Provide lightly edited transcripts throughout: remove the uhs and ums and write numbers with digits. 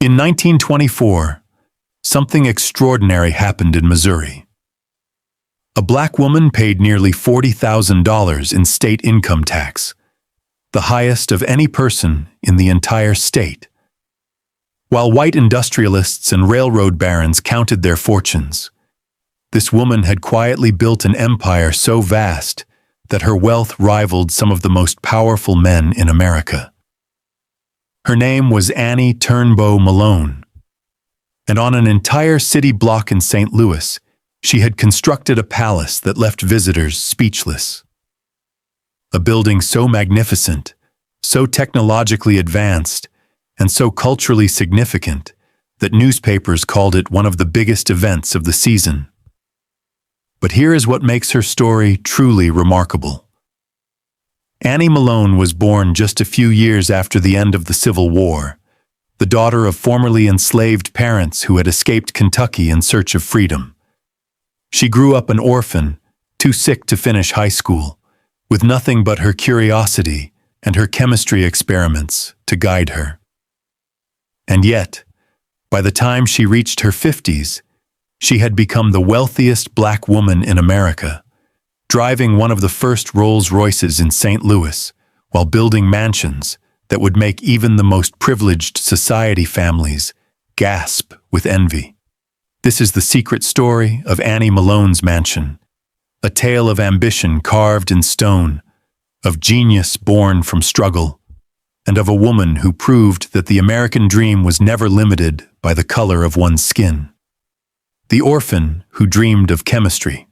In 1924, something extraordinary happened in Missouri. A black woman paid nearly $40,000 in state income tax, the highest of any person in the entire state. While white industrialists and railroad barons counted their fortunes, this woman had quietly built an empire so vast that her wealth rivaled some of the most powerful men in America. Her name was Annie Malone, and on an entire city block in St. Louis, she had constructed a palace that left visitors speechless. A building so magnificent, so technologically advanced, and so culturally significant that newspapers called it one of the biggest events of the season. But here is what makes her story truly remarkable. Annie Malone was born just a few years after the end of the Civil War, the daughter of formerly enslaved parents who had escaped Kentucky in search of freedom. She grew up an orphan, too sick to finish high school, with nothing but her curiosity and her chemistry experiments to guide her. And yet, by the time she reached her 50s, she had become the wealthiest black woman in America, driving one of the first Rolls-Royces in St. Louis while building mansions that would make even the most privileged society families gasp with envy. This is the secret story of Annie Malone's mansion, a tale of ambition carved in stone, of genius born from struggle, and of a woman who proved that the American dream was never limited by the color of one's skin. The orphan who dreamed of chemistry.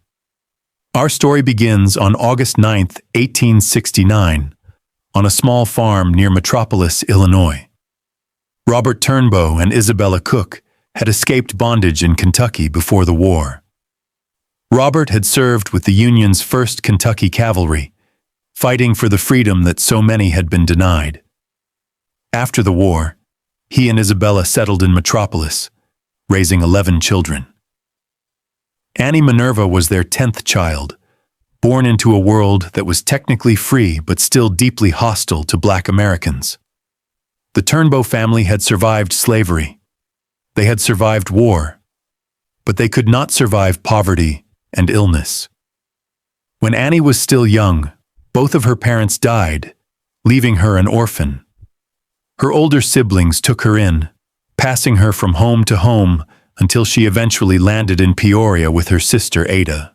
Our story begins on August 9, 1869, on a small farm near Metropolis, Illinois. Robert Turnbow and Isabella Cook had escaped bondage in Kentucky before the war. Robert had served with the Union's 1st Kentucky Cavalry, fighting for the freedom that so many had been denied. After the war, he and Isabella settled in Metropolis, raising 11 children. Annie Minerva was their 10th child, born into a world that was technically free but still deeply hostile to black Americans. The Turnbow family had survived slavery. They had survived war, but they could not survive poverty and illness. When Annie was still young, both of her parents died, leaving her an orphan. Her older siblings took her in, passing her from home to home until she eventually landed in Peoria with her sister Ada.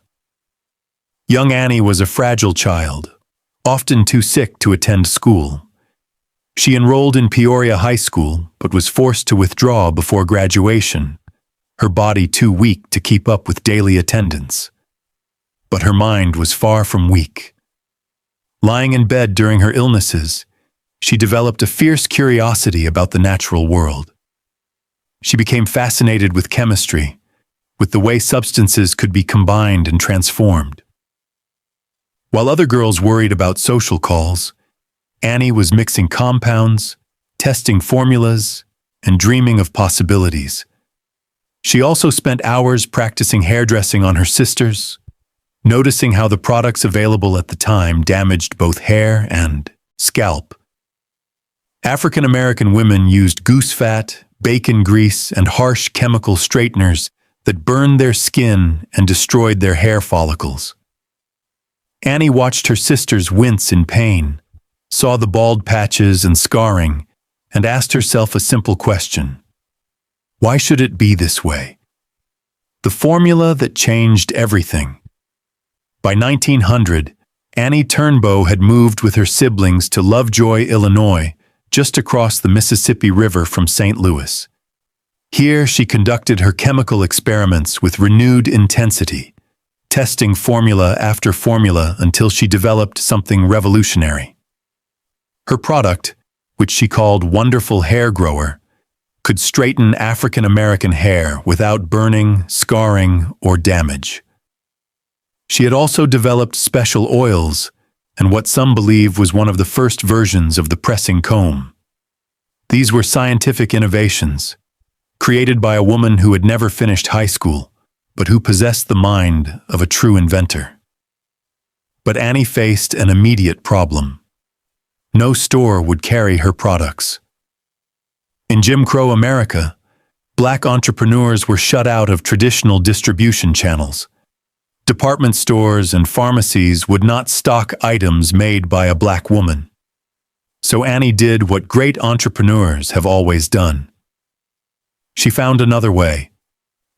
Young Annie was a fragile child, often too sick to attend school. She enrolled in Peoria High School but was forced to withdraw before graduation, her body too weak to keep up with daily attendance. But her mind was far from weak. Lying in bed during her illnesses, she developed a fierce curiosity about the natural world. She became fascinated with chemistry, with the way substances could be combined and transformed. While other girls worried about social calls, Annie was mixing compounds, testing formulas, and dreaming of possibilities. She also spent hours practicing hairdressing on her sisters, noticing how the products available at the time damaged both hair and scalp. African American women used goose fat, bacon grease, and harsh chemical straighteners that burned their skin and destroyed their hair follicles. Annie watched her sisters wince in pain, saw the bald patches and scarring, and asked herself a simple question. Why should it be this way? The formula that changed everything. By 1900, Annie Turnbow had moved with her siblings to Lovejoy, Illinois, just across the Mississippi River from St. Louis. Here she conducted her chemical experiments with renewed intensity, testing formula after formula until she developed something revolutionary. Her product, which she called Wonderful Hair Grower, could straighten African American hair without burning, scarring, or damage. She had also developed special oils and what some believe was one of the first versions of the pressing comb. These were scientific innovations, created by a woman who had never finished high school, but who possessed the mind of a true inventor. But Annie faced an immediate problem. No store would carry her products. In Jim Crow America, Black entrepreneurs were shut out of traditional distribution channels. Department stores and pharmacies would not stock items made by a Black woman. So Annie did what great entrepreneurs have always done. She found another way.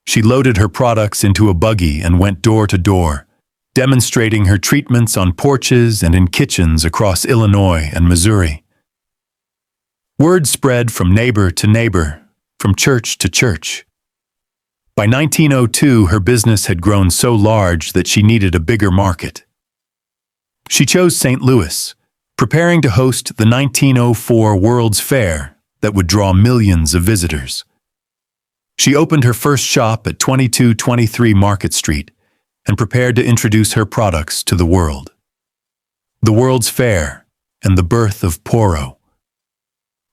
She loaded her products into a buggy and went door to door, demonstrating her treatments on porches and in kitchens across Illinois and Missouri. Word spread from neighbor to neighbor, from church to church. By 1902, her business had grown so large that she needed a bigger market. She chose St. Louis, preparing to host the 1904 World's Fair that would draw millions of visitors. She opened her first shop at 2223 Market Street and prepared to introduce her products to the world. The World's Fair and the birth of Poro.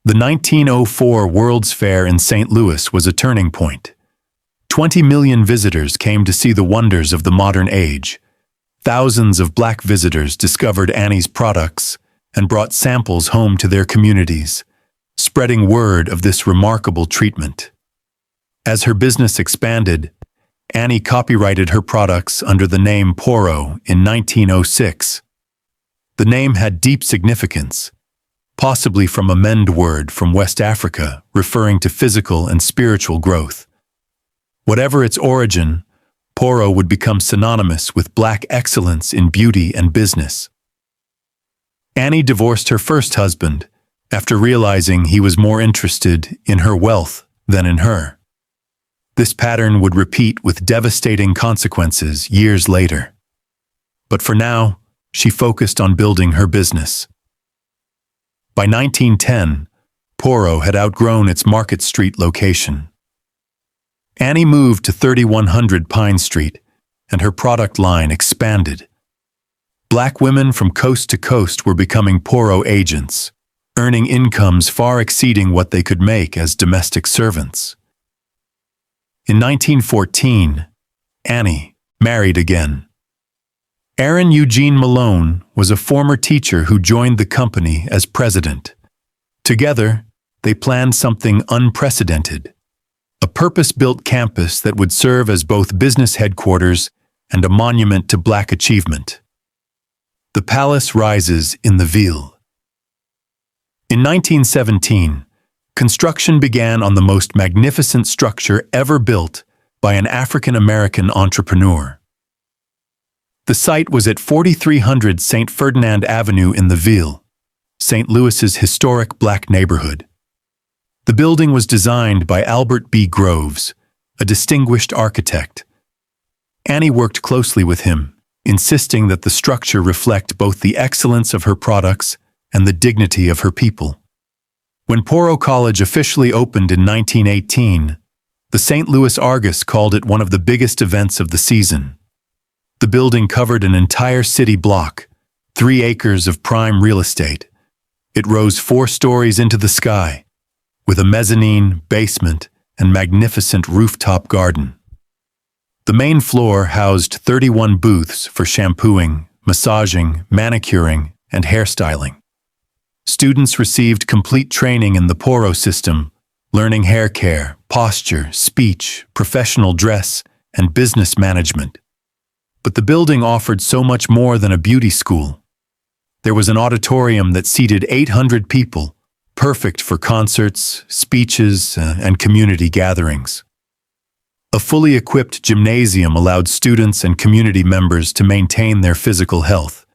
The 1904 World's Fair in St. Louis was a turning point. 20 million visitors came to see the wonders of the modern age. Thousands of Black visitors discovered Annie's products and brought samples home to their communities, spreading word of this remarkable treatment. As her business expanded, Annie copyrighted her products under the name Poro in 1906. The name had deep significance, possibly from a Mende word from West Africa referring to physical and spiritual growth. Whatever its origin, Poro would become synonymous with Black excellence in beauty and business. Annie divorced her first husband after realizing he was more interested in her wealth than in her. This pattern would repeat with devastating consequences years later. But for now, she focused on building her business. By 1910, Poro had outgrown its Market Street location. Annie moved to 3100 Pine Street, and her product line expanded. Black women from coast to coast were becoming Poro agents, earning incomes far exceeding what they could make as domestic servants. In 1914, Annie married again. Aaron Eugene Malone was a former teacher who joined the company as president. Together, they planned something unprecedented, a purpose-built campus that would serve as both business headquarters and a monument to Black achievement. The palace rises in the Ville. In 1917, construction began on the most magnificent structure ever built by an African-American entrepreneur. The site was at 4300 St. Ferdinand Avenue in the Ville, St. Louis's historic Black neighborhood. The building was designed by Albert B. Groves, a distinguished architect. Annie worked closely with him, insisting that the structure reflect both the excellence of her products and the dignity of her people. When Poro College officially opened in 1918, the St. Louis Argus called it one of the biggest events of the season. The building covered an entire city block, 3 acres of prime real estate. It rose 4 stories into the sky, with a mezzanine, basement, and magnificent rooftop garden. The main floor housed 31 booths for shampooing, massaging, manicuring, and hairstyling. Students received complete training in the Poro system, learning hair care, posture, speech, professional dress, and business management. But the building offered so much more than a beauty school. There was an auditorium that seated 800 people, perfect for concerts, speeches, and community gatherings. A fully equipped gymnasium allowed students and community members to maintain their physical health.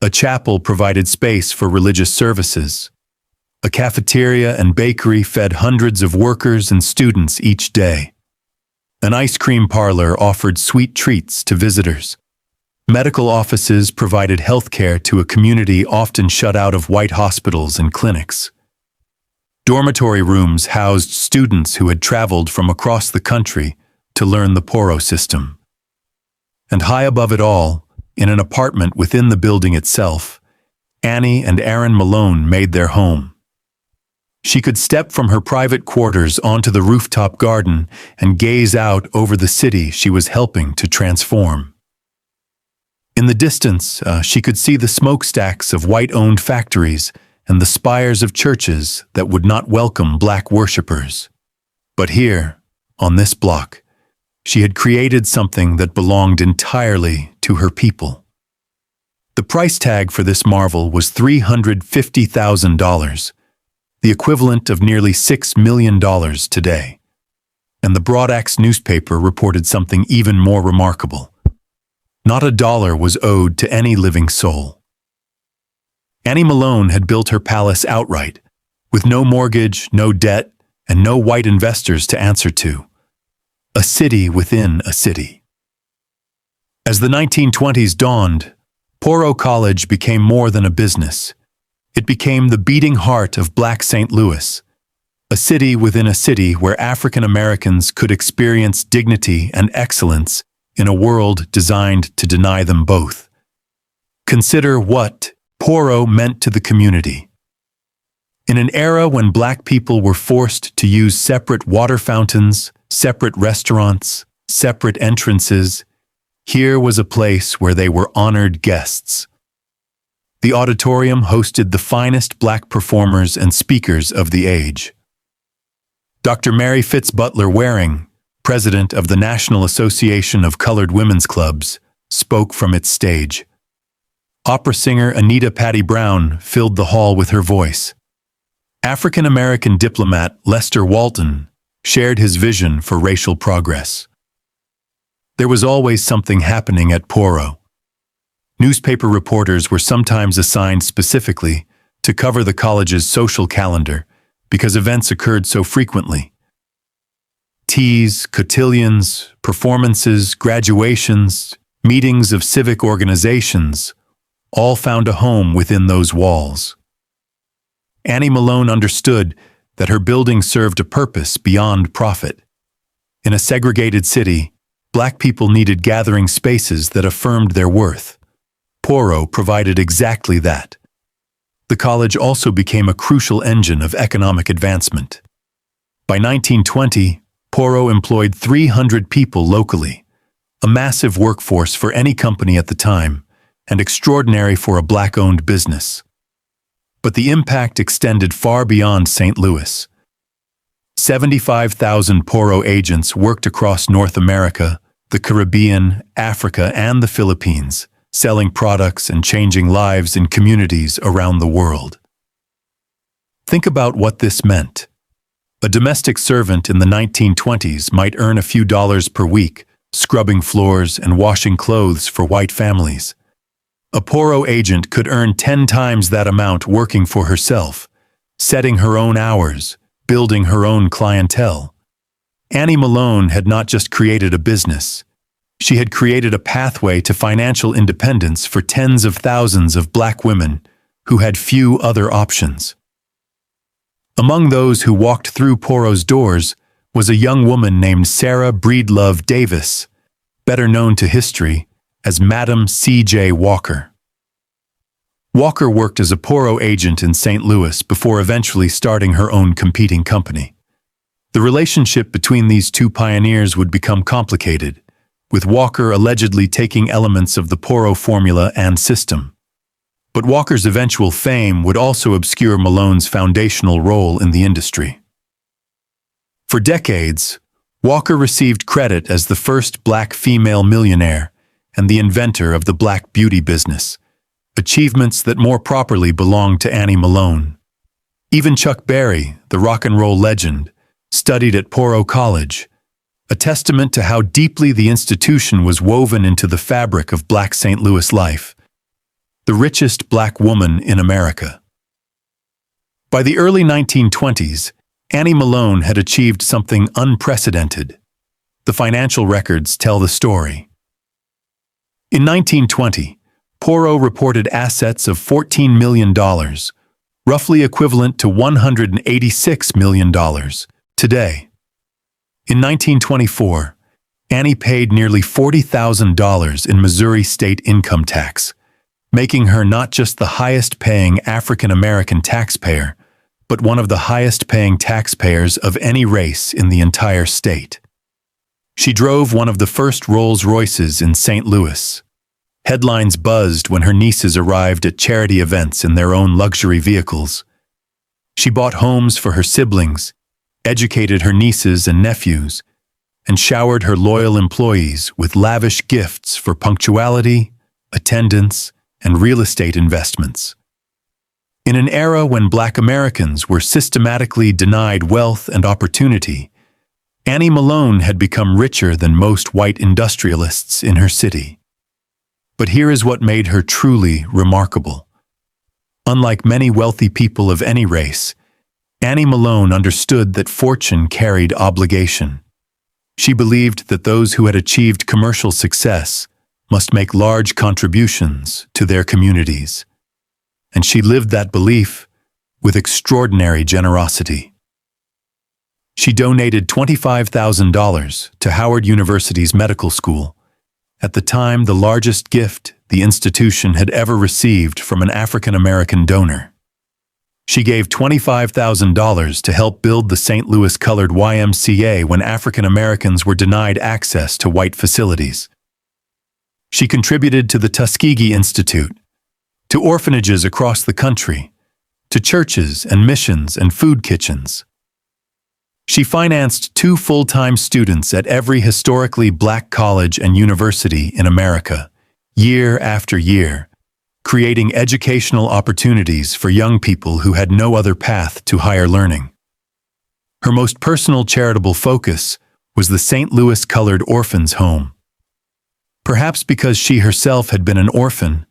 A chapel provided space for religious services. A cafeteria and bakery fed hundreds of workers and students each day. An ice cream parlor offered sweet treats to visitors. Medical offices provided health care to a community often shut out of white hospitals and clinics. Dormitory rooms housed students who had traveled from across the country to learn the Poro system. And high above it all, in an apartment within the building itself, Annie and Aaron Malone made their home. She could step from her private quarters onto the rooftop garden and gaze out over the city she was helping to transform. In the distance, she could see the smokestacks of white-owned factories and the spires of churches that would not welcome black worshippers. But here, on this block, she had created something that belonged entirely to her people. The price tag for this marvel was $350,000, the equivalent of nearly $6 million today. And the Broadaxe newspaper reported something even more remarkable. Not a dollar was owed to any living soul. Annie Malone had built her palace outright, with no mortgage, no debt, and no white investors to answer to. A city within a city. As the 1920s dawned, Poro College became more than a business. It became the beating heart of Black St. Louis, a city within a city where African Americans could experience dignity and excellence in a world designed to deny them both. Consider what Poro meant to the community. In an era when black people were forced to use separate water fountains, separate restaurants, separate entrances, here was a place where they were honored guests. The auditorium hosted the finest black performers and speakers of the age. Dr. Mary Fitzbutler Waring, president of the National Association of Colored Women's Clubs, spoke from its stage. Opera singer Anita Patty Brown filled the hall with her voice. African-American diplomat Lester Walton shared his vision for racial progress. There was always something happening at Poro. Newspaper reporters were sometimes assigned specifically to cover the college's social calendar because events occurred so frequently. Teas, cotillions, performances, graduations, meetings of civic organizations all found a home within those walls. Annie Malone understood that her building served a purpose beyond profit. In a segregated city, black people needed gathering spaces that affirmed their worth. Poro provided exactly that. The college also became a crucial engine of economic advancement. By 1920, Poro employed 300 people locally, a massive workforce for any company at the time, and extraordinary for a black-owned business. But the impact extended far beyond St. Louis. 75,000 Poro agents worked across North America, the Caribbean, Africa, and the Philippines, selling products and changing lives in communities around the world. Think about what this meant. A domestic servant in the 1920s might earn a few dollars per week, scrubbing floors and washing clothes for white families. A Poro agent could earn 10 times that amount working for herself, setting her own hours, building her own clientele. Annie Malone had not just created a business. She had created a pathway to financial independence for tens of thousands of black women who had few other options. Among those who walked through Poro's doors was a young woman named Sarah Breedlove Davis, better known to history as Madam C.J. Walker. Walker worked as a Poro agent in St. Louis before eventually starting her own competing company. The relationship between these two pioneers would become complicated, with Walker allegedly taking elements of the Poro formula and system. But Walker's eventual fame would also obscure Malone's foundational role in the industry. For decades, Walker received credit as the first black female millionaire and the inventor of the black beauty business, achievements that more properly belonged to Annie Malone. Even Chuck Berry, the rock and roll legend, studied at Poro College, a testament to how deeply the institution was woven into the fabric of Black St. Louis life. The richest black woman in America. By the early 1920s, Annie Malone had achieved something unprecedented. The financial records tell the story. In 1920, Poro reported assets of $14 million, roughly equivalent to $186 million today. In 1924, Annie paid nearly $40,000 in Missouri state income tax, making her not just the highest-paying African-American taxpayer, but one of the highest-paying taxpayers of any race in the entire state. She drove one of the first Rolls-Royces in St. Louis. Headlines buzzed when her nieces arrived at charity events in their own luxury vehicles. She bought homes for her siblings, educated her nieces and nephews, and showered her loyal employees with lavish gifts for punctuality, attendance, and real estate investments. In an era when Black Americans were systematically denied wealth and opportunity, Annie Malone had become richer than most white industrialists in her city. But here is what made her truly remarkable. Unlike many wealthy people of any race, Annie Malone understood that fortune carried obligation. She believed that those who had achieved commercial success must make large contributions to their communities. And she lived that belief with extraordinary generosity. She donated $25,000 to Howard University's medical school, at the time the largest gift the institution had ever received from an African-American donor. She gave $25,000 to help build the St. Louis colored YMCA when African Americans were denied access to white facilities. She contributed to the Tuskegee Institute, to orphanages across the country, to churches and missions and food kitchens. She financed 2 full-time students at every historically Black college and university in America, year after year, creating educational opportunities for young people who had no other path to higher learning. Her most personal charitable focus was the St. Louis Colored Orphans' Home. Perhaps because she herself had been an orphan,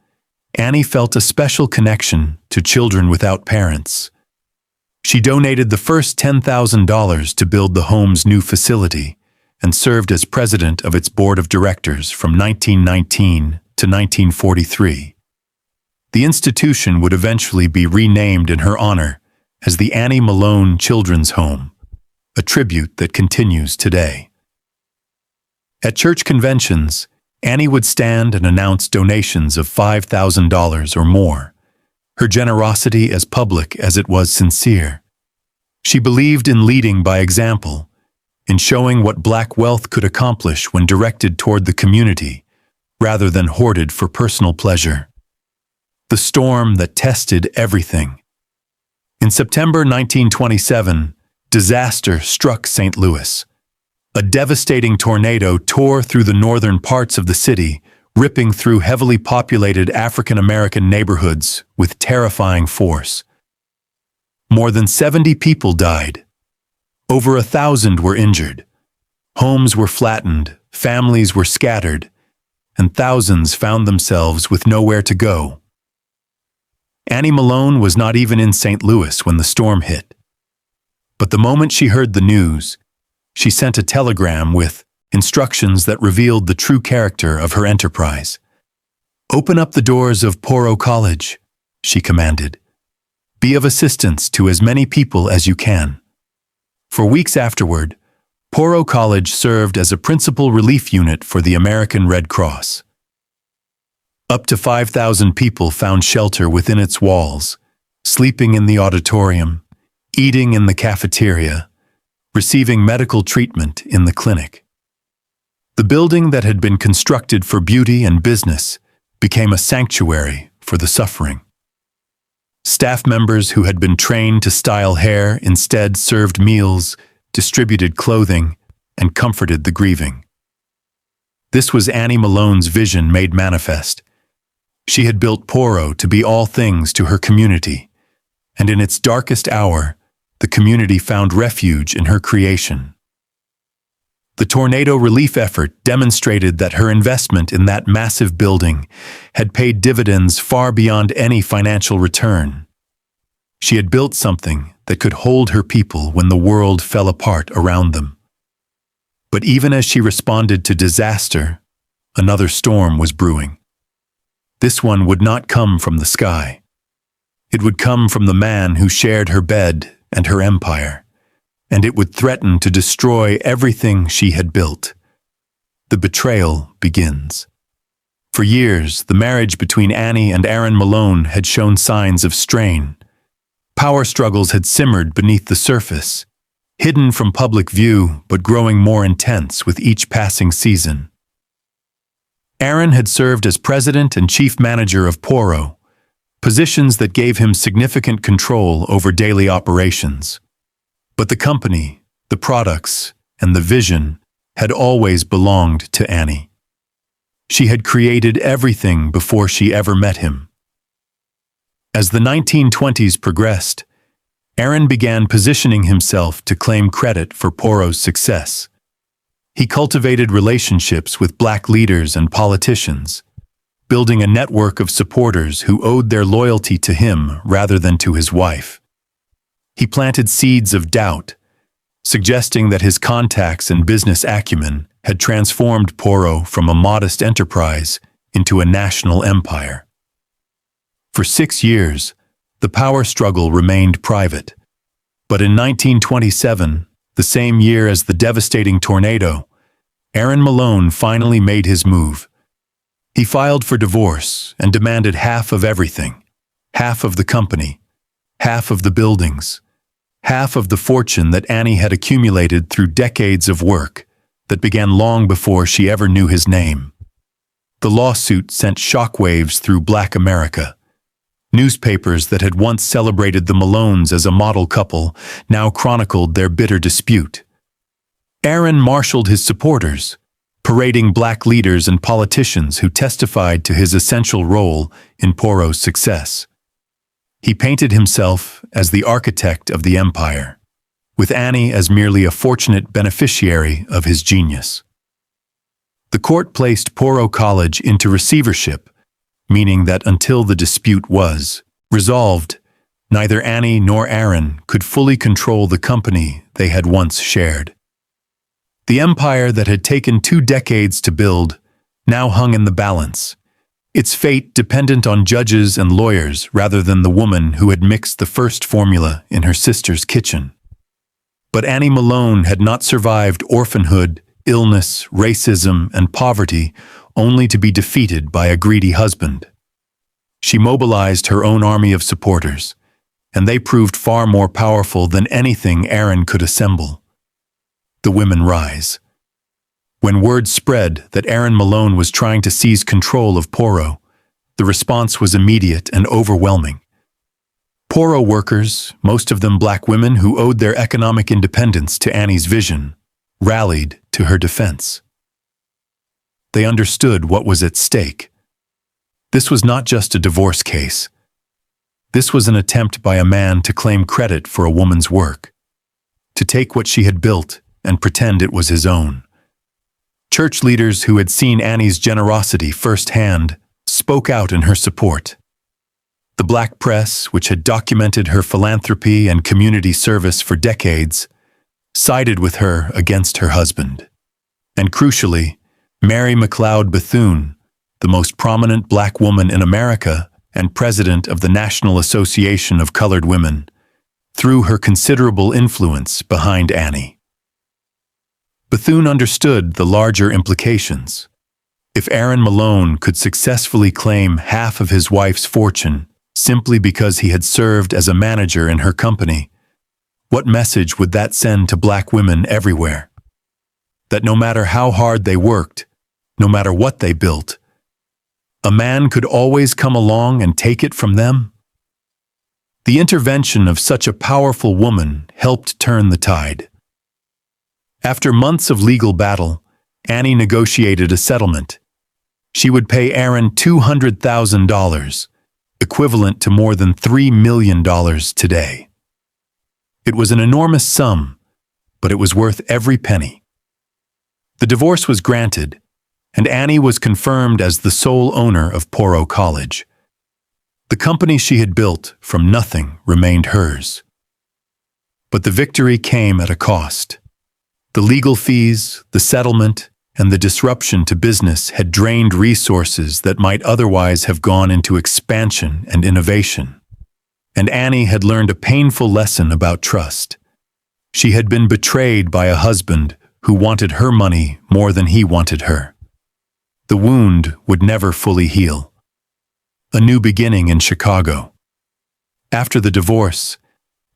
Annie felt a special connection to children without parents. She donated the first $10,000 to build the home's new facility and served as president of its board of directors from 1919 to 1943. The institution would eventually be renamed in her honor as the Annie Malone Children's Home, a tribute that continues today. At church conventions, Annie would stand and announce donations of $5,000 or more, her generosity as public as it was sincere. She believed in leading by example, in showing what Black wealth could accomplish when directed toward the community, rather than hoarded for personal pleasure. The storm that tested everything. In September 1927, disaster struck St. Louis. A devastating tornado tore through the northern parts of the city, ripping through heavily populated African American neighborhoods with terrifying force. More than 70 people died. Over 1,000 were injured. Homes were flattened, families were scattered, and thousands found themselves with nowhere to go. Annie Malone was not even in St. Louis when the storm hit. But the moment she heard the news, she sent a telegram with instructions that revealed the true character of her enterprise. "Open up the doors of Poro College," she commanded. "Be of assistance to as many people as you can." For weeks afterward, Poro College served as a principal relief unit for the American Red Cross. Up to 5,000 people found shelter within its walls, sleeping in the auditorium, eating in the cafeteria, receiving medical treatment in the clinic. The building that had been constructed for beauty and business became a sanctuary for the suffering. Staff members who had been trained to style hair instead served meals, distributed clothing, and comforted the grieving. This was Annie Malone's vision made manifest. She had built Poro to be all things to her community, and in its darkest hour, the community found refuge in her creation. The tornado relief effort demonstrated that her investment in that massive building had paid dividends far beyond any financial return. She had built something that could hold her people when the world fell apart around them. But even as she responded to disaster, another storm was brewing. This one would not come from the sky. It would come from the man who shared her bed and her empire, and it would threaten to destroy everything she had built. The betrayal begins. For years, the marriage between Annie and Aaron Malone had shown signs of strain. Power struggles had simmered beneath the surface, hidden from public view but growing more intense with each passing season. Aaron had served as president and chief manager of Poro, positions that gave him significant control over daily operations. But the company, the products, and the vision had always belonged to Annie. She had created everything before she ever met him. As the 1920s progressed, Aaron began positioning himself to claim credit for Poro's success. He cultivated relationships with black leaders and politicians, building a network of supporters who owed their loyalty to him rather than to his wife. He planted seeds of doubt, suggesting that his contacts and business acumen had transformed Poro from a modest enterprise into a national empire. For 6 years, the power struggle remained private. But in 1927, the same year as the devastating tornado, Aaron Malone finally made his move. He filed for divorce and demanded half of everything, half of the company, half of the buildings, half of the fortune that Annie had accumulated through decades of work that began long before she ever knew his name. The lawsuit sent shockwaves through Black America. Newspapers that had once celebrated the Malones as a model couple now chronicled their bitter dispute. Aaron marshaled his supporters, parading black leaders and politicians who testified to his essential role in Poro's success. He painted himself as the architect of the empire, with Annie as merely a fortunate beneficiary of his genius. The court placed Poro College into receivership, meaning that until the dispute was resolved, neither Annie nor Aaron could fully control the company they had once shared. The empire that had taken 2 decades to build now hung in the balance, its fate dependent on judges and lawyers rather than the woman who had mixed the first formula in her sister's kitchen. But Annie Malone had not survived orphanhood, illness, racism, and poverty only to be defeated by a greedy husband. She mobilized her own army of supporters, and they proved far more powerful than anything Aaron could assemble. The women rise. When word spread that Aaron Malone was trying to seize control of Poro, the response was immediate and overwhelming. Poro workers, most of them black women who owed their economic independence to Annie's vision, rallied to her defense. They understood what was at stake. This was not just a divorce case. This was an attempt by a man to claim credit for a woman's work, to take what she had built and pretend it was his own. Church leaders who had seen Annie's generosity firsthand spoke out in her support. The black press, which had documented her philanthropy and community service for decades, sided with her against her husband. And crucially, Mary McLeod Bethune, the most prominent black woman in America and president of the National Association of Colored Women, threw her considerable influence behind Annie. Bethune understood the larger implications. If Aaron Malone could successfully claim half of his wife's fortune simply because he had served as a manager in her company, what message would that send to black women everywhere? That no matter how hard they worked, no matter what they built, a man could always come along and take it from them? The intervention of such a powerful woman helped turn the tide. After months of legal battle, Annie negotiated a settlement. She would pay Aaron $200,000, equivalent to more than $3 million today. It was an enormous sum, but it was worth every penny. The divorce was granted, and Annie was confirmed as the sole owner of Poro College. The company she had built from nothing remained hers. But the victory came at a cost. The legal fees, the settlement, and the disruption to business had drained resources that might otherwise have gone into expansion and innovation. And Annie had learned a painful lesson about trust. She had been betrayed by a husband who wanted her money more than he wanted her. The wound would never fully heal. A new beginning in Chicago. After the divorce,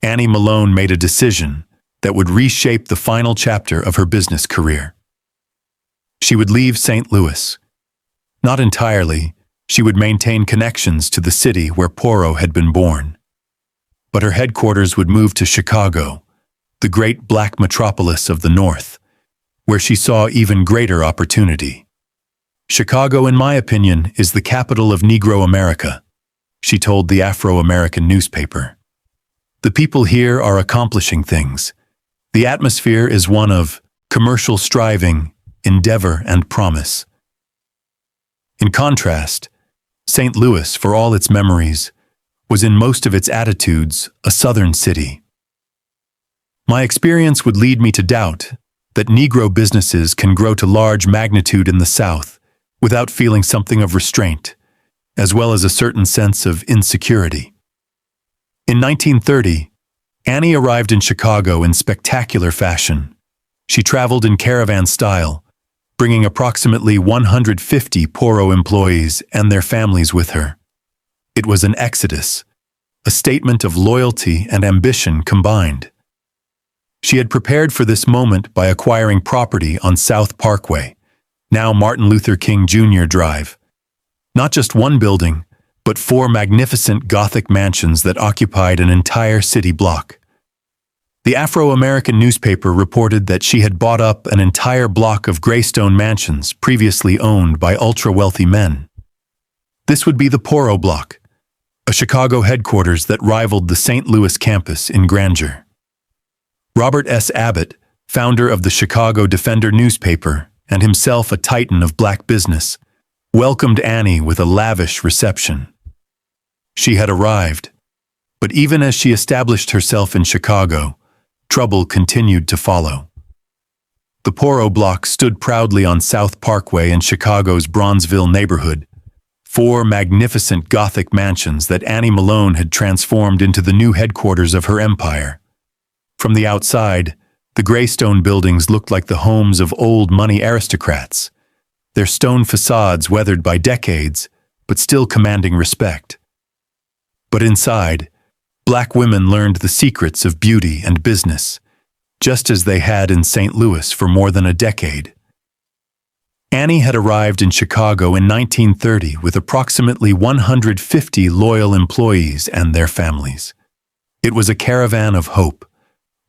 Annie Malone made a decision that would reshape the final chapter of her business career. She would leave St. Louis, Not entirely. She would maintain connections to the city where Poirot had been born. But her headquarters would move to Chicago, the great black metropolis of the North, where she saw even greater opportunity. Chicago, in my opinion, is the capital of Negro America, she told the Afro-American newspaper. The people here are accomplishing things. The atmosphere is one of commercial striving, endeavor, and promise. In contrast, St. Louis, for all its memories, was in most of its attitudes a southern city. My experience would lead me to doubt that Negro businesses can grow to large magnitude in the South without feeling something of restraint, as well as a certain sense of insecurity. In 1930, Annie arrived in Chicago in spectacular fashion. She traveled in caravan style, bringing approximately 150 Poirot employees and their families with her. It was an exodus, a statement of loyalty and ambition combined. She had prepared for this moment by acquiring property on South Parkway, now Martin Luther King Jr. Drive. Not just one building, but 4 magnificent Gothic mansions that occupied an entire city block. The Afro-American newspaper reported that she had bought up an entire block of graystone mansions previously owned by ultra-wealthy men. This would be the Poirot block, a Chicago headquarters that rivaled the St. Louis campus in grandeur. Robert S. Abbott, founder of the Chicago Defender newspaper and himself a titan of black business, welcomed Annie with a lavish reception. She had arrived, but even as she established herself in Chicago, trouble continued to follow. The Poirot block stood proudly on South Parkway in Chicago's Bronzeville neighborhood, 4 magnificent Gothic mansions that Annie Malone had transformed into the new headquarters of her empire. From the outside, the graystone buildings looked like the homes of old money aristocrats, their stone facades weathered by decades, but still commanding respect. But inside, black women learned the secrets of beauty and business, just as they had in St. Louis for more than a decade. Annie had arrived in Chicago in 1930 with approximately 150 loyal employees and their families. It was a caravan of hope,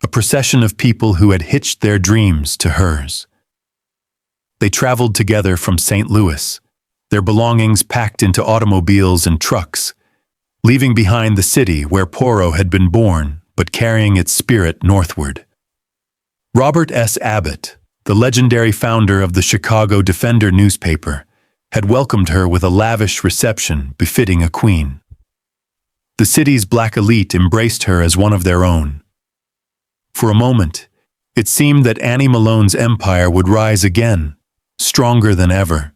a procession of people who had hitched their dreams to hers. They traveled together from St. Louis, their belongings packed into automobiles and trucks, leaving behind the city where Poirot had been born, but carrying its spirit northward. Robert S. Abbott, the legendary founder of the Chicago Defender newspaper, had welcomed her with a lavish reception befitting a queen. The city's black elite embraced her as one of their own. For a moment, it seemed that Annie Malone's empire would rise again, stronger than ever.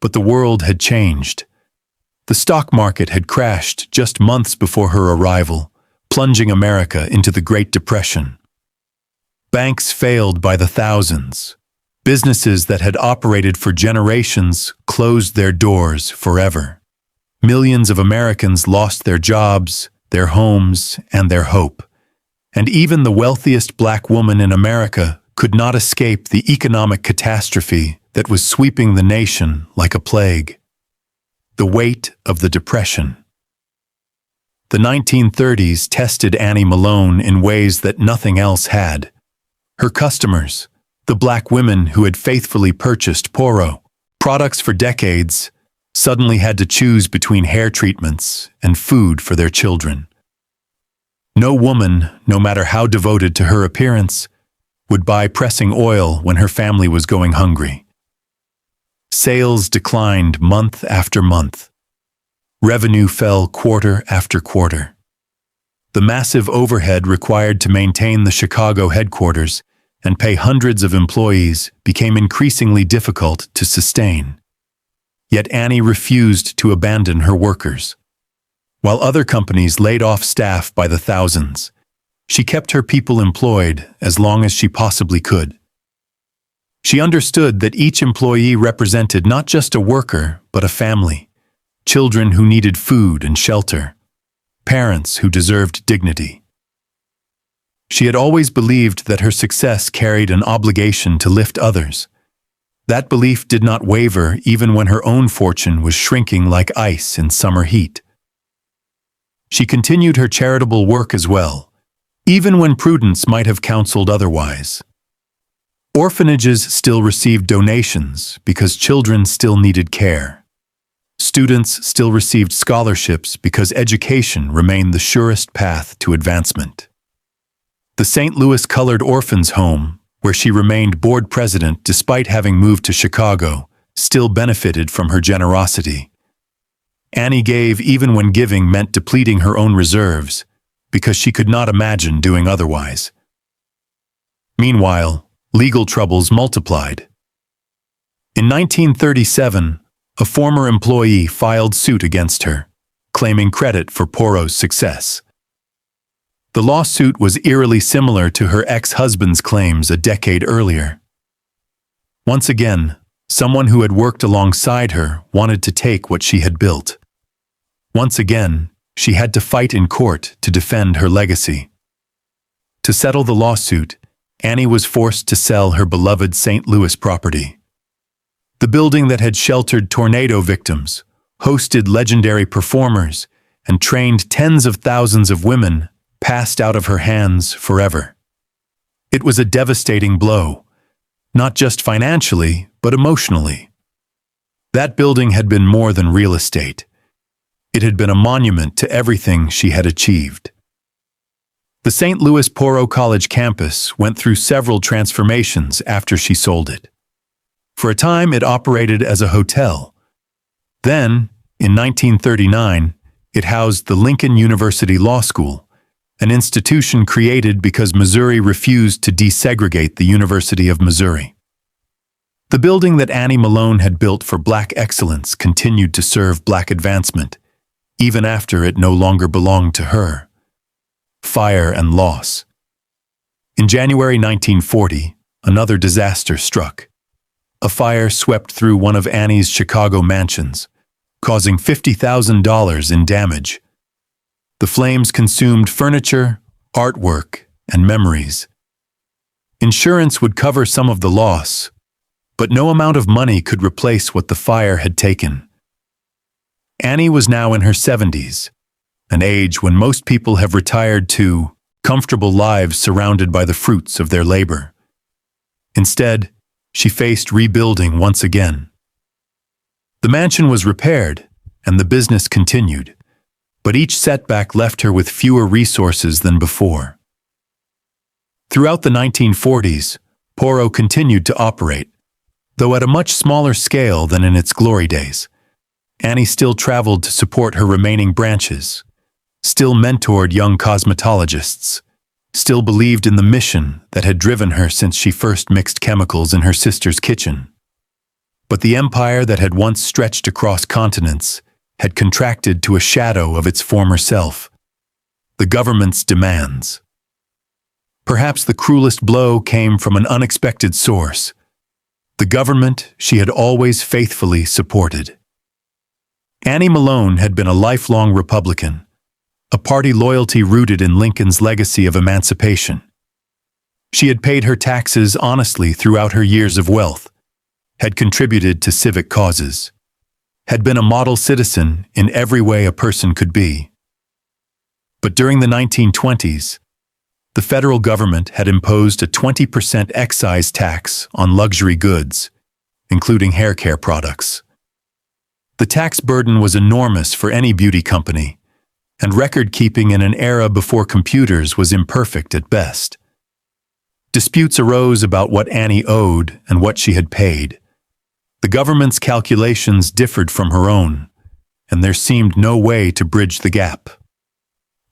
But the world had changed. The stock market had crashed just months before her arrival, plunging America into the Great Depression. Banks failed by the thousands. Businesses that had operated for generations closed their doors forever. Millions of Americans lost their jobs, their homes, and their hope. And even the wealthiest black woman in America could not escape the economic catastrophe that was sweeping the nation like a plague. The weight of the Depression. The 1930s tested Annie Malone in ways that nothing else had. Her customers, the black women who had faithfully purchased Poirot products for decades, suddenly had to choose between hair treatments and food for their children. No woman, no matter how devoted to her appearance, would buy pressing oil when her family was going hungry. Sales declined month after month. Revenue fell quarter after quarter. The massive overhead required to maintain the Chicago headquarters and pay hundreds of employees became increasingly difficult to sustain. Yet Annie refused to abandon her workers. While other companies laid off staff by the thousands, she kept her people employed as long as she possibly could. She understood that each employee represented not just a worker, but a family, children who needed food and shelter, parents who deserved dignity. She had always believed that her success carried an obligation to lift others, That belief did not waver even when her own fortune was shrinking like ice in summer heat. She continued her charitable work as well, even when prudence might have counseled otherwise. Orphanages still received donations because children still needed care. Students still received scholarships because education remained the surest path to advancement. The St. Louis Colored Orphans Home, where she remained board president despite having moved to Chicago, still benefited from her generosity. Annie gave even when giving meant depleting her own reserves, because she could not imagine doing otherwise. Meanwhile, legal troubles multiplied. In 1937, a former employee filed suit against her, claiming credit for Porro's success. The lawsuit was eerily similar to her ex-husband's claims a decade earlier. Once again, someone who had worked alongside her wanted to take what she had built. Once again, she had to fight in court to defend her legacy. To settle the lawsuit, Annie was forced to sell her beloved St. Louis property. The building that had sheltered tornado victims, hosted legendary performers, and trained tens of thousands of women passed out of her hands forever. It was a devastating blow, not just financially, but emotionally. That building had been more than real estate. It had been a monument to everything she had achieved. The St. Louis Porro College campus went through several transformations after she sold it. For a time, it operated as a hotel. Then, in 1939, it housed the Lincoln University Law School, an institution created because Missouri refused to desegregate the University of Missouri. The building that Annie Malone had built for Black excellence continued to serve Black advancement, even after it no longer belonged to her. Fire and loss. In January 1940, another disaster struck. A fire swept through one of Annie's Chicago mansions, causing $50,000 in damage. The flames consumed furniture, artwork, and memories. Insurance would cover some of the loss, but no amount of money could replace what the fire had taken. Annie was now in her 70s, an age when most people have retired to comfortable lives surrounded by the fruits of their labor. Instead, she faced rebuilding once again. The mansion was repaired, and the business continued, but each setback left her with fewer resources than before. Throughout the 1940s, Porro continued to operate, though at a much smaller scale than in its glory days. Annie still traveled to support her remaining branches, still mentored young cosmetologists, still believed in the mission that had driven her since she first mixed chemicals in her sister's kitchen. But the empire that had once stretched across continents had contracted to a shadow of its former self, the government's demands. Perhaps the cruelest blow came from an unexpected source, the government she had always faithfully supported. Annie Malone had been a lifelong Republican, a party loyalty rooted in Lincoln's legacy of emancipation. She had paid her taxes honestly throughout her years of wealth, had contributed to civic causes, had been a model citizen in every way a person could be. But during the 1920s, the federal government had imposed a 20% excise tax on luxury goods, including hair care products. The tax burden was enormous for any beauty company, and record-keeping in an era before computers was imperfect at best. Disputes arose about what Annie owed and what she had paid. The government's calculations differed from her own, and there seemed no way to bridge the gap.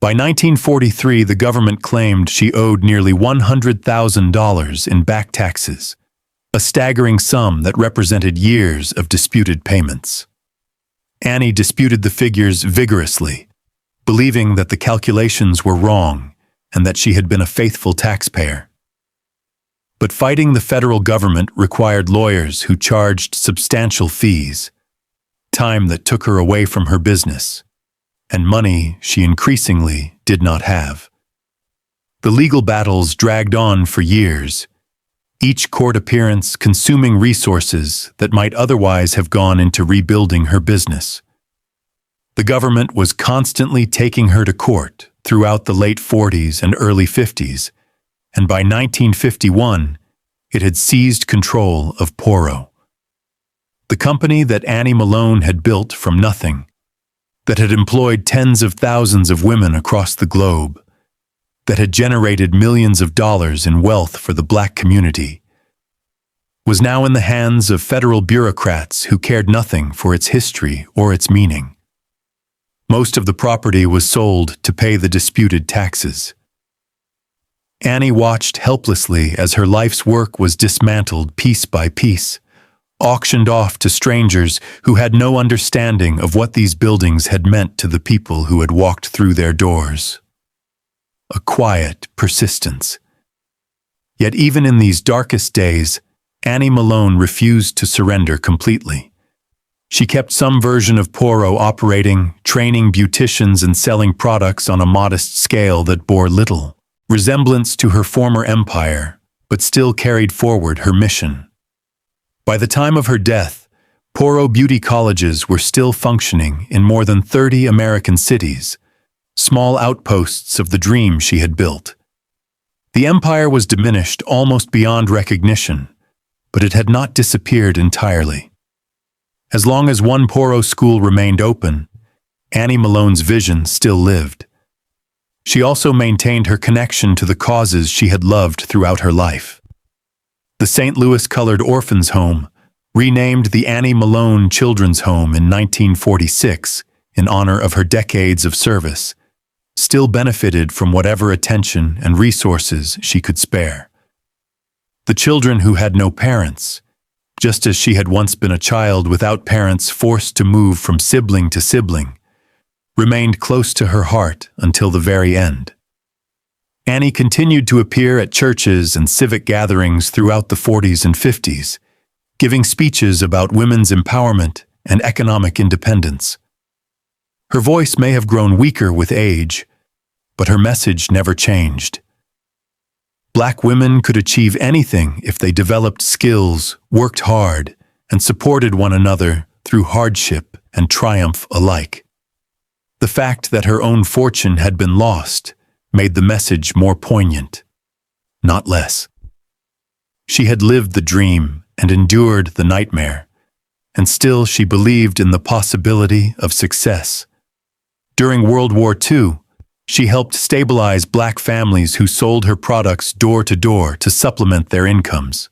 By 1943, the government claimed she owed nearly $100,000 in back taxes, a staggering sum that represented years of disputed payments. Annie disputed the figures vigorously, believing that the calculations were wrong and that she had been a faithful taxpayer. But fighting the federal government required lawyers who charged substantial fees, time that took her away from her business, and money she increasingly did not have. The legal battles dragged on for years, each court appearance consuming resources that might otherwise have gone into rebuilding her business. The government was constantly taking her to court throughout the late 40s and early 50s, and by 1951, it had seized control of Poro. The company that Annie Malone had built from nothing, that had employed tens of thousands of women across the globe, that had generated millions of dollars in wealth for the Black community, was now in the hands of federal bureaucrats who cared nothing for its history or its meaning. Most of the property was sold to pay the disputed taxes. Annie watched helplessly as her life's work was dismantled piece by piece, auctioned off to strangers who had no understanding of what these buildings had meant to the people who had walked through their doors. A quiet persistence. Yet even in these darkest days, Annie Malone refused to surrender completely. She kept some version of Poro operating, training beauticians and selling products on a modest scale that bore little resemblance to her former empire, but still carried forward her mission. By the time of her death, Poro beauty colleges were still functioning in more than 30 American cities, small outposts of the dream she had built. The empire was diminished almost beyond recognition, but it had not disappeared entirely. As long as one Poro school remained open, Annie Malone's vision still lived. She also maintained her connection to the causes she had loved throughout her life. The St. Louis-colored orphans' home, renamed the Annie Malone Children's Home in 1946 in honor of her decades of service, still benefited from whatever attention and resources she could spare. The children who had no parents, just as she had once been a child without parents forced to move from sibling to sibling, remained close to her heart until the very end. Annie continued to appear at churches and civic gatherings throughout the 40s and 50s, giving speeches about women's empowerment and economic independence. Her voice may have grown weaker with age, but her message never changed. Black women could achieve anything if they developed skills, worked hard, and supported one another through hardship and triumph alike. The fact that her own fortune had been lost made the message more poignant, not less. She had lived the dream and endured the nightmare, and still she believed in the possibility of success. During World War II, she helped stabilize Black families who sold her products door to door to supplement their incomes.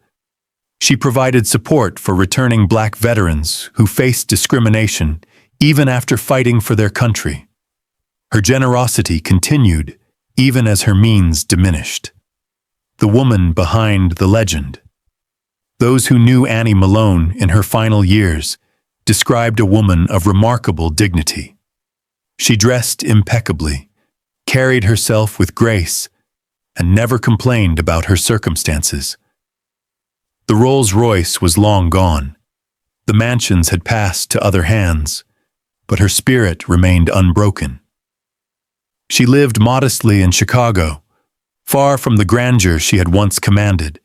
She provided support for returning Black veterans who faced discrimination even after fighting for their country. Her generosity continued even as her means diminished. The woman behind the legend. Those who knew Annie Malone in her final years described a woman of remarkable dignity. She dressed impeccably, carried herself with grace, and never complained about her circumstances. The Rolls-Royce was long gone. The mansions had passed to other hands, but her spirit remained unbroken. She lived modestly in Chicago, far from the grandeur she had once commanded.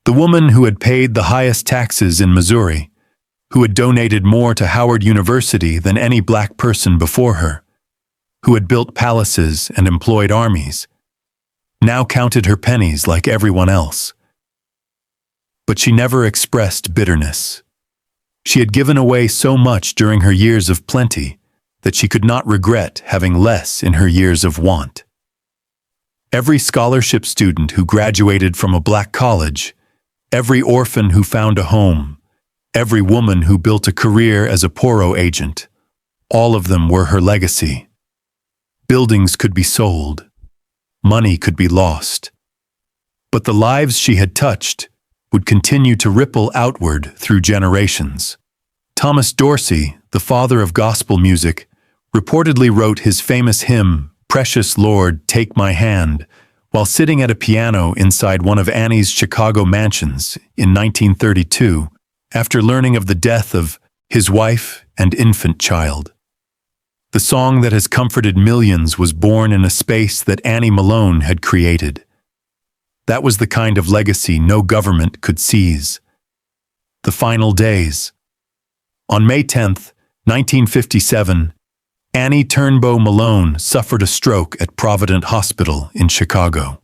The woman who had paid the highest taxes in Missouri, who had donated more to Howard University than any Black person before her, who had built palaces and employed armies, now counted her pennies like everyone else. But she never expressed bitterness. She had given away so much during her years of plenty that she could not regret having less in her years of want. Every scholarship student who graduated from a Black college, every orphan who found a home, every woman who built a career as a Poro agent, all of them were her legacy. Buildings could be sold, money could be lost, but the lives she had touched would continue to ripple outward through generations. Thomas Dorsey, the father of gospel music, reportedly wrote his famous hymn, "Precious Lord, Take My Hand," while sitting at a piano inside one of Annie's Chicago mansions in 1932, after learning of the death of his wife and infant child. The song that has comforted millions was born in a space that Annie Malone had created. That was the kind of legacy no government could seize. The final days. On May 10, 1957, Annie Malone suffered a stroke at Provident Hospital in Chicago.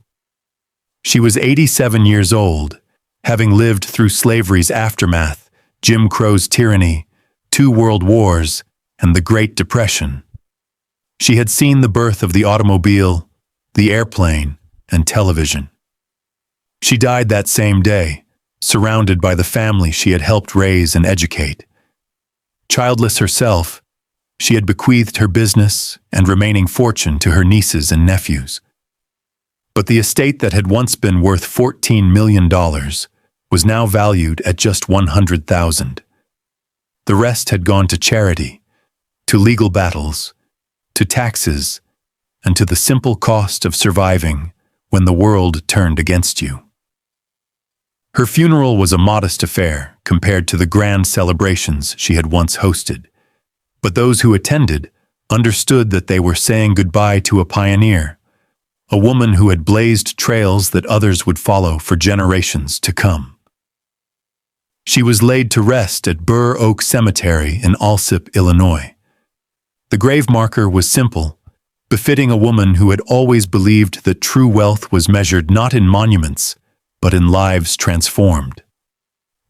She was 87 years old, having lived through slavery's aftermath, Jim Crow's tyranny, 2 world wars, and the Great Depression. She had seen the birth of the automobile, the airplane, and television. She died that same day, surrounded by the family she had helped raise and educate. Childless herself, she had bequeathed her business and remaining fortune to her nieces and nephews. But the estate that had once been worth $14 million was now valued at just $100,000. The rest had gone to charity, to legal battles, to taxes, and to the simple cost of surviving when the world turned against you. Her funeral was a modest affair compared to the grand celebrations she had once hosted, but those who attended understood that they were saying goodbye to a pioneer, a woman who had blazed trails that others would follow for generations to come. She was laid to rest at Burr Oak Cemetery in Alsip, Illinois. The grave marker was simple, befitting a woman who had always believed that true wealth was measured not in monuments, but in lives transformed.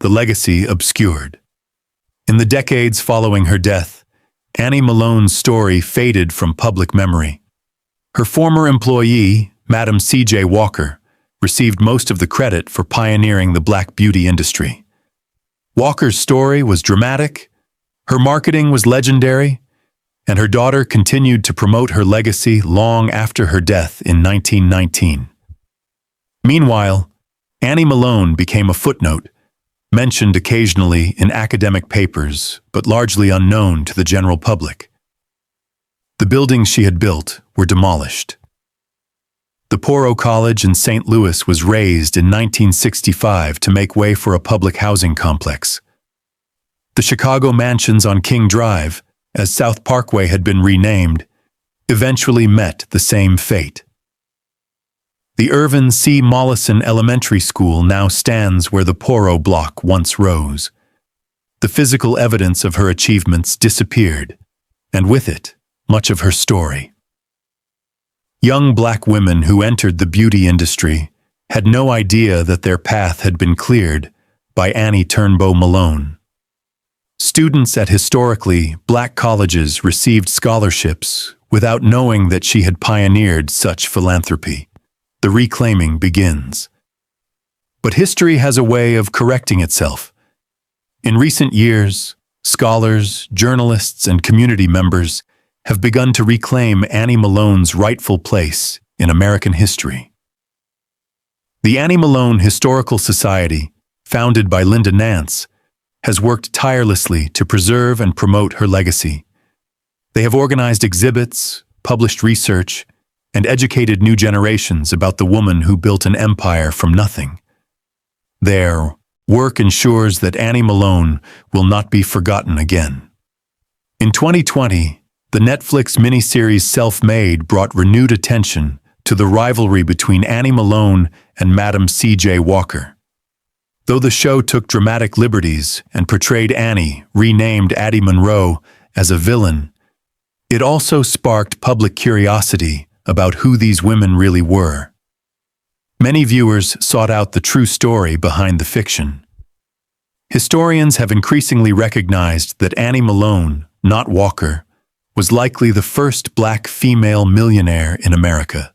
The legacy obscured. In the decades following her death, Annie Malone's story faded from public memory. Her former employee, Madam C.J. Walker, received most of the credit for pioneering the black beauty industry. Walker's story was dramatic, her marketing was legendary, and her daughter continued to promote her legacy long after her death in 1919. Meanwhile, Annie Malone became a footnote, mentioned occasionally in academic papers, but largely unknown to the general public. The buildings she had built were demolished. The Poro College in St. Louis was razed in 1965 to make way for a public housing complex. The Chicago mansions on King Drive, as South Parkway had been renamed, eventually met the same fate. The Irvin C. Mollison Elementary School now stands where the Poro block once rose. The physical evidence of her achievements disappeared, and with it, much of her story. Young black women who entered the beauty industry had no idea that their path had been cleared by Annie Malone. Students at historically black colleges received scholarships without knowing that she had pioneered such philanthropy. The reclaiming begins. But history has a way of correcting itself. In recent years, scholars, journalists, and community members have begun to reclaim Annie Malone's rightful place in American history. The Annie Malone Historical Society, founded by Linda Nance, has worked tirelessly to preserve and promote her legacy. They have organized exhibits, published research, and educated new generations about the woman who built an empire from nothing. Their work ensures that Annie Malone will not be forgotten again. In 2020, the Netflix miniseries Self-Made brought renewed attention to the rivalry between Annie Malone and Madam C.J. Walker. Though the show took dramatic liberties and portrayed Annie, renamed Addie Monroe, as a villain, it also sparked public curiosity about who these women really were. Many viewers sought out the true story behind the fiction. Historians have increasingly recognized that Annie Malone, not Walker, was likely the first black female millionaire in America.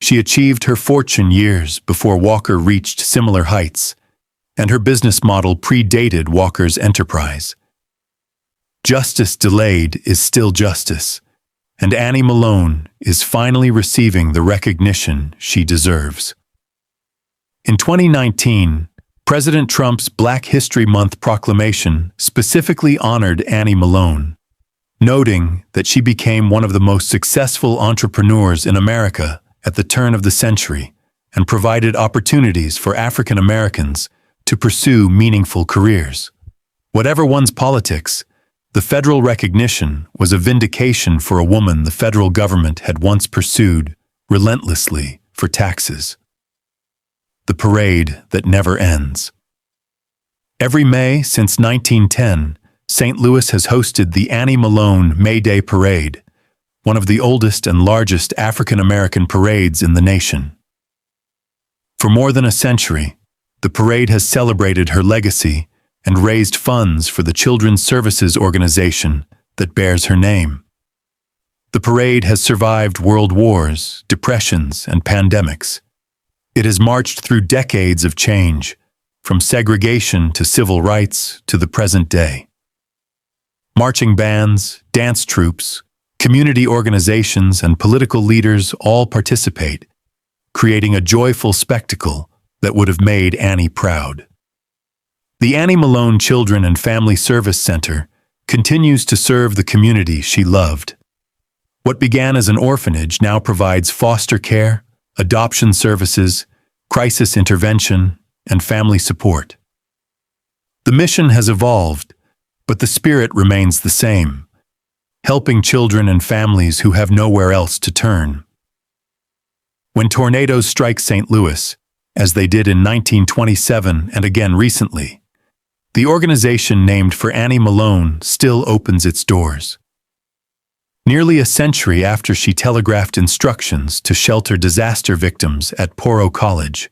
She achieved her fortune years before Walker reached similar heights, and her business model predated Walker's enterprise. Justice delayed is still justice, and Annie Malone is finally receiving the recognition she deserves. In 2019, President Trump's Black History Month proclamation specifically honored Annie Malone, noting that she became one of the most successful entrepreneurs in America at the turn of the century and provided opportunities for African Americans to pursue meaningful careers. Whatever one's politics, the federal recognition was a vindication for a woman the federal government had once pursued relentlessly for taxes. the parade that never ends. Every May since 1910, St. Louis has hosted the Annie Malone May Day Parade, one of the oldest and largest African American parades in the nation. For more than a century, the parade has celebrated her legacy and raised funds for the children's services organization that bears her name. The parade has survived world wars, depressions, and pandemics. It has marched through decades of change, from segregation to civil rights to the present day. Marching bands, dance troupes, community organizations, and political leaders all participate, creating a joyful spectacle that would have made Annie proud. The Annie Malone Children and Family Service Center continues to serve the community she loved. What began as an orphanage now provides foster care, adoption services, crisis intervention, and family support. The mission has evolved, but the spirit remains the same, helping children and families who have nowhere else to turn. When tornadoes strike St. Louis, as they did in 1927 and again recently, the organization named for Annie Malone still opens its doors. Nearly a century after she telegraphed instructions to shelter disaster victims at Poro College,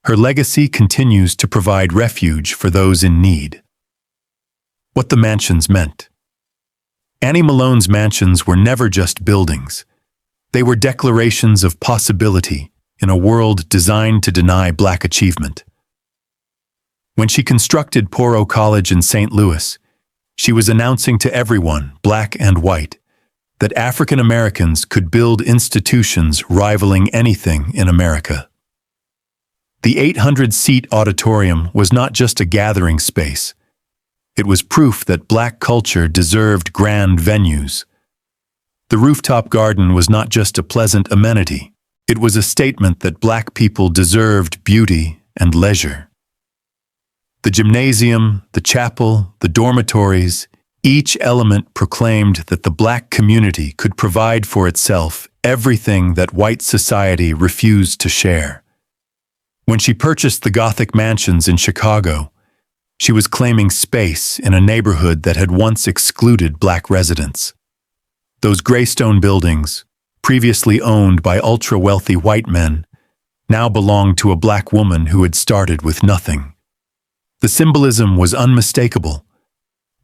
her legacy continues to provide refuge for those in need. What the mansions meant. Annie Malone's mansions were never just buildings. They were declarations of possibility in a world designed to deny Black achievement. When she constructed Poro College in St. Louis, she was announcing to everyone, Black and white, that African Americans could build institutions rivaling anything in America. The 800-seat auditorium was not just a gathering space. It was proof that Black culture deserved grand venues. The rooftop garden was not just a pleasant amenity. It was a statement that Black people deserved beauty and leisure. The gymnasium, the chapel, the dormitories, each element proclaimed that the Black community could provide for itself everything that white society refused to share. When she purchased the Gothic mansions in Chicago, she was claiming space in a neighborhood that had once excluded Black residents. Those graystone buildings, previously owned by ultra-wealthy white men, now belonged to a Black woman who had started with nothing. The symbolism was unmistakable.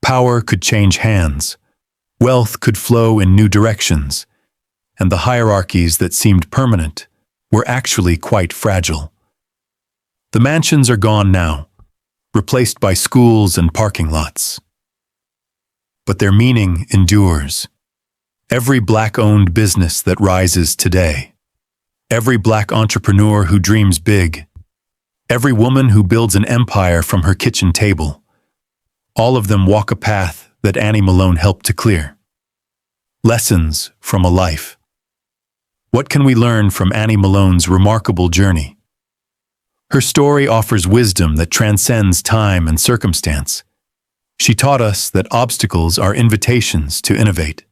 Power could change hands, wealth could flow in new directions, and the hierarchies that seemed permanent were actually quite fragile. The mansions are gone now, replaced by schools and parking lots. But their meaning endures. Every Black-owned business that rises today, every Black entrepreneur who dreams big, every woman who builds an empire from her kitchen table, all of them walk a path that Annie Malone helped to clear. Lessons from a life. What can we learn from Annie Malone's remarkable journey? Her story offers wisdom that transcends time and circumstance. She taught us that obstacles are invitations to innovate.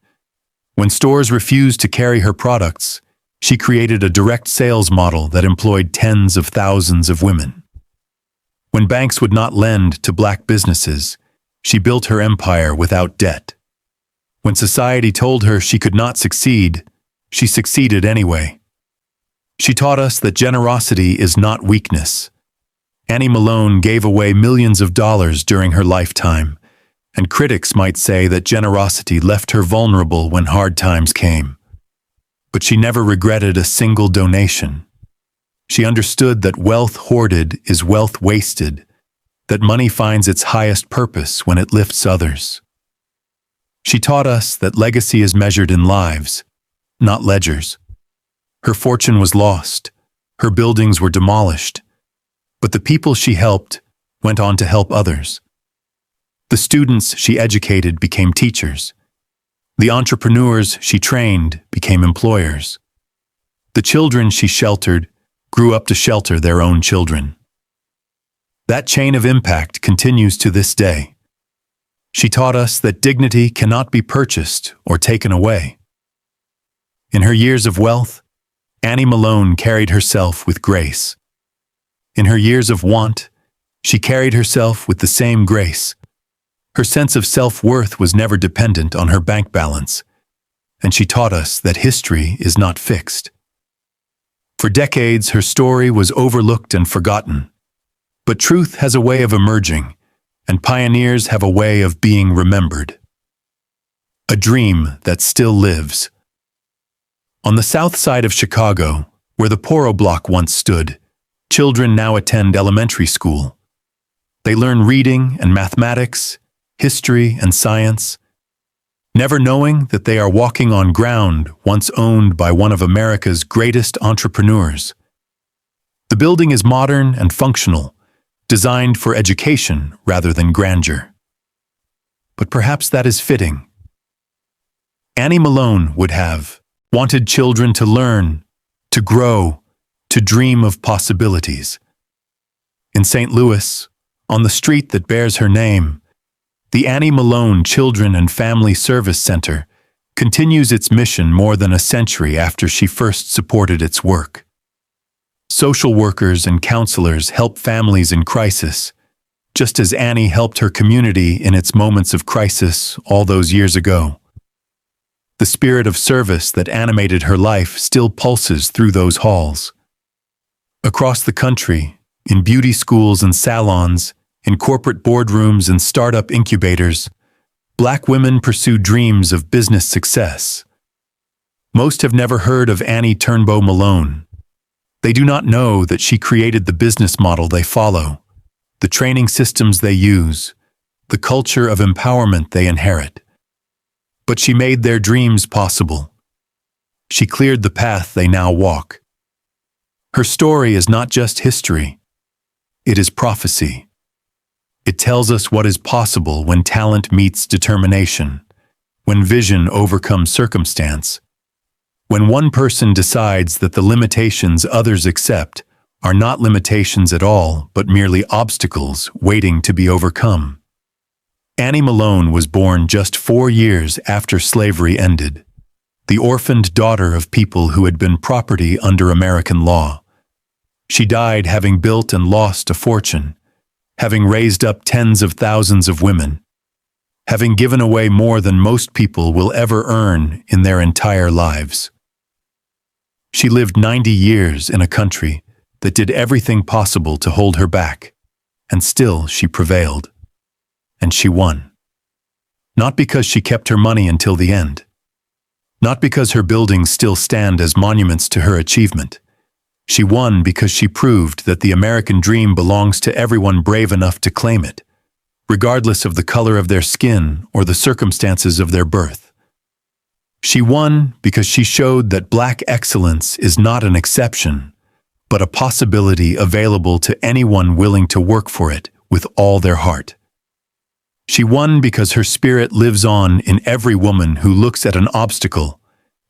When stores refused to carry her products, she created a direct sales model that employed tens of thousands of women. When banks would not lend to Black businesses, she built her empire without debt. When society told her she could not succeed, she succeeded anyway. She taught us that generosity is not weakness. Annie Malone gave away millions of dollars during her lifetime, and critics might say that generosity left her vulnerable when hard times came. But she never regretted a single donation. She understood that wealth hoarded is wealth wasted, that money finds its highest purpose when it lifts others. She taught us that legacy is measured in lives, not ledgers. Her fortune was lost, her buildings were demolished, but the people she helped went on to help others. The students she educated became teachers. The entrepreneurs she trained became employers. The children she sheltered grew up to shelter their own children. That chain of impact continues to this day. She taught us that dignity cannot be purchased or taken away. In her years of wealth, Annie Malone carried herself with grace. In her years of want, she carried herself with the same grace. Her sense of self-worth was never dependent on her bank balance, and she taught us that history is not fixed. For decades, her story was overlooked and forgotten. But truth has a way of emerging, and pioneers have a way of being remembered. A dream that still lives. On the south side of Chicago, where the Poro Block once stood, children now attend elementary school. They learn reading and mathematics, history and science, never knowing that they are walking on ground once owned by one of America's greatest entrepreneurs. The building is modern and functional, designed for education rather than grandeur. But perhaps that is fitting. Annie Malone would have wanted children to learn, to grow, to dream of possibilities. In St. Louis, on the street that bears her name, the Annie Malone Children and Family Service Center continues its mission more than a century after she first supported its work. Social workers and counselors help families in crisis, just as Annie helped her community in its moments of crisis all those years ago. The spirit of service that animated her life still pulses through those halls. Across the country, in beauty schools and salons, in corporate boardrooms and startup incubators, Black women pursue dreams of business success. Most have never heard of Annie Turnbow Malone. They do not know that she created the business model they follow, the training systems they use, the culture of empowerment they inherit. But she made their dreams possible. She cleared the path they now walk. Her story is not just history. It is prophecy. It tells us what is possible when talent meets determination, when vision overcomes circumstance, when one person decides that the limitations others accept are not limitations at all, but merely obstacles waiting to be overcome. Annie Malone was born just 4 years after slavery ended, the orphaned daughter of people who had been property under American law. She died having built and lost a fortune, having raised up tens of thousands of women, having given away more than most people will ever earn in their entire lives. She lived 90 years in a country that did everything possible to hold her back, and still she prevailed. And she won. Not because she kept her money until the end. Not because her buildings still stand as monuments to her achievement. She won because she proved that the American dream belongs to everyone brave enough to claim it, regardless of the color of their skin or the circumstances of their birth. She won because she showed that Black excellence is not an exception, but a possibility available to anyone willing to work for it with all their heart. She won because her spirit lives on in every woman who looks at an obstacle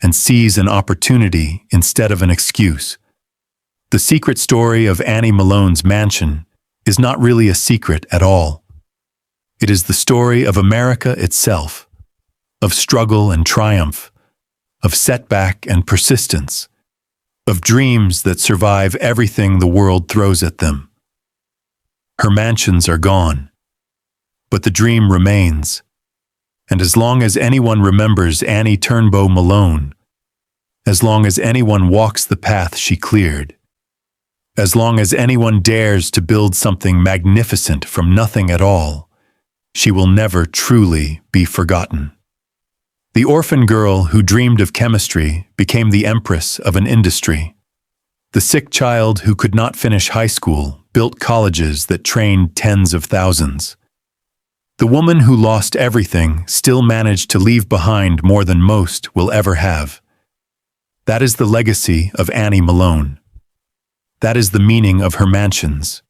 and sees an opportunity instead of an excuse. The secret story of Annie Malone's mansion is not really a secret at all. It is the story of America itself, of struggle and triumph, of setback and persistence, of dreams that survive everything the world throws at them. Her mansions are gone, but the dream remains, and as long as anyone remembers Annie Turnbow Malone, as long as anyone walks the path she cleared, as long as anyone dares to build something magnificent from nothing at all, she will never truly be forgotten. The orphan girl who dreamed of chemistry became the empress of an industry. The sick child who could not finish high school built colleges that trained tens of thousands. The woman who lost everything still managed to leave behind more than most will ever have. That is the legacy of Annie Malone. That is the meaning of her mansions.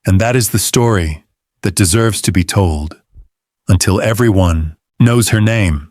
And that is the story that deserves to be told until everyone knows her name.